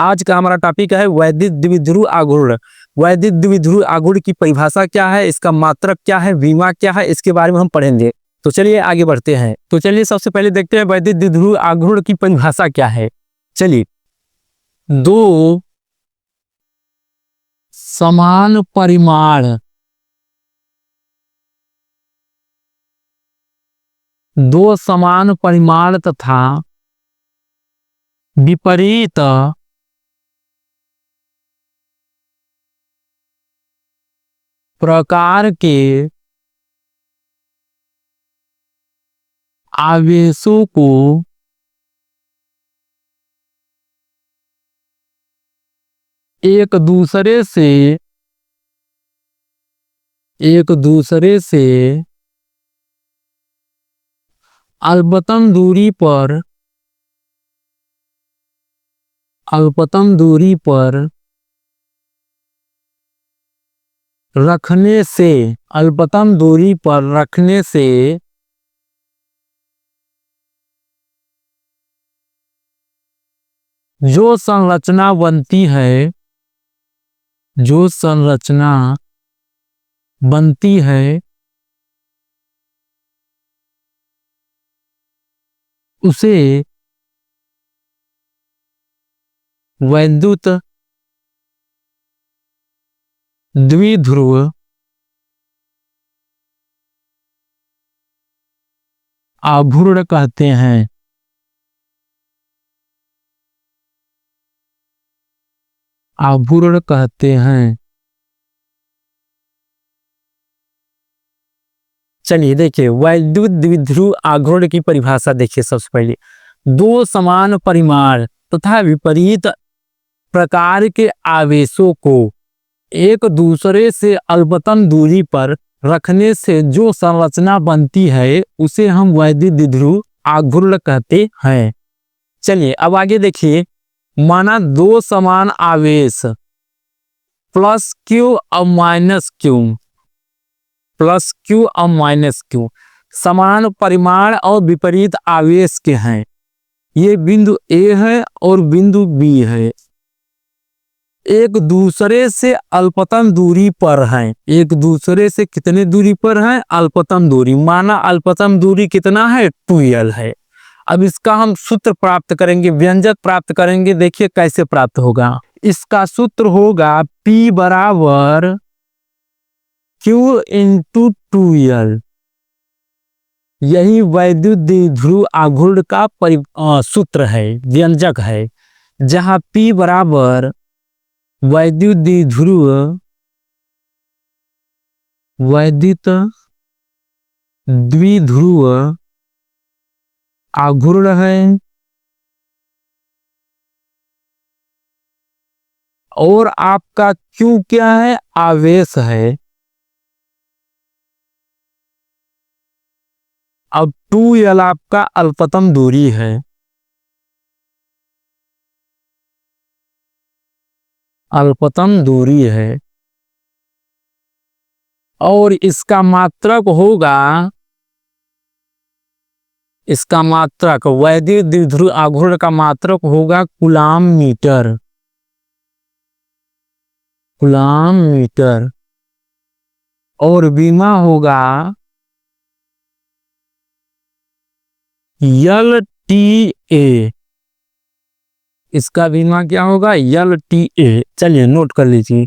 आज का हमारा टॉपिक है वैदिक द्विध्रुव आघूर्ण। वैदिक द्विध्रुव आघूर्ण की परिभाषा क्या है, इसका मात्रक क्या है, विमा क्या है, इसके बारे में हम पढ़ेंगे। तो चलिए आगे बढ़ते हैं। तो चलिए सबसे पहले देखते हैं वैदिक द्विध्रुव आघूर्ण की परिभाषा क्या है। चलिए, दो समान परिमाण तथा विपरीत प्रकार के आवेशों को एक दूसरे से अल्पतम दूरी पर रखने से जो संरचना बनती है उसे वैद्युत द्विध्रुव आघूर्ण कहते हैं। चलिए देखिए, वैद्युत द्विध्रुव आघूर्ण की परिभाषा देखिए। सबसे पहले, दो समान परिमाण तथा विपरीत प्रकार के आवेशों को एक दूसरे से अल्पतम दूरी पर रखने से जो संरचना बनती है उसे हम वैद्युत द्विध्रुव आघूर्ण कहते हैं। चलिए अब आगे देखिए, माना दो समान आवेश प्लस क्यू और माइनस क्यू समान परिमाण और विपरीत आवेश के हैं। ये बिंदु ए है और बिंदु बी है, एक दूसरे से अल्पतम दूरी पर हैं। एक दूसरे से कितने दूरी पर हैं? अल्पतम दूरी। माना अल्पतम दूरी कितना है? 2l है। अब इसका हम सूत्र प्राप्त करेंगे, व्यंजक प्राप्त करेंगे। देखिए कैसे प्राप्त होगा। इसका सूत्र होगा P बराबर Q इंटू 2l। यही वैद्युत द्विध्रुव आघूर्ण का सूत्र है, व्यंजक है, जहां P बराबर वैद्युत द्विध्रुव आघूर्ण है और आपका Q क्या है? आवेश है। अब 2l आपका अल्पतम दूरी है। और इसका मात्रक वैद्युत द्विध्रुव आघूर्ण का मात्रक होगा कूलाम मीटर और विमा होगा LTA। इसका विमा क्या होगा? LTA। चलिए नोट कर लीजिए।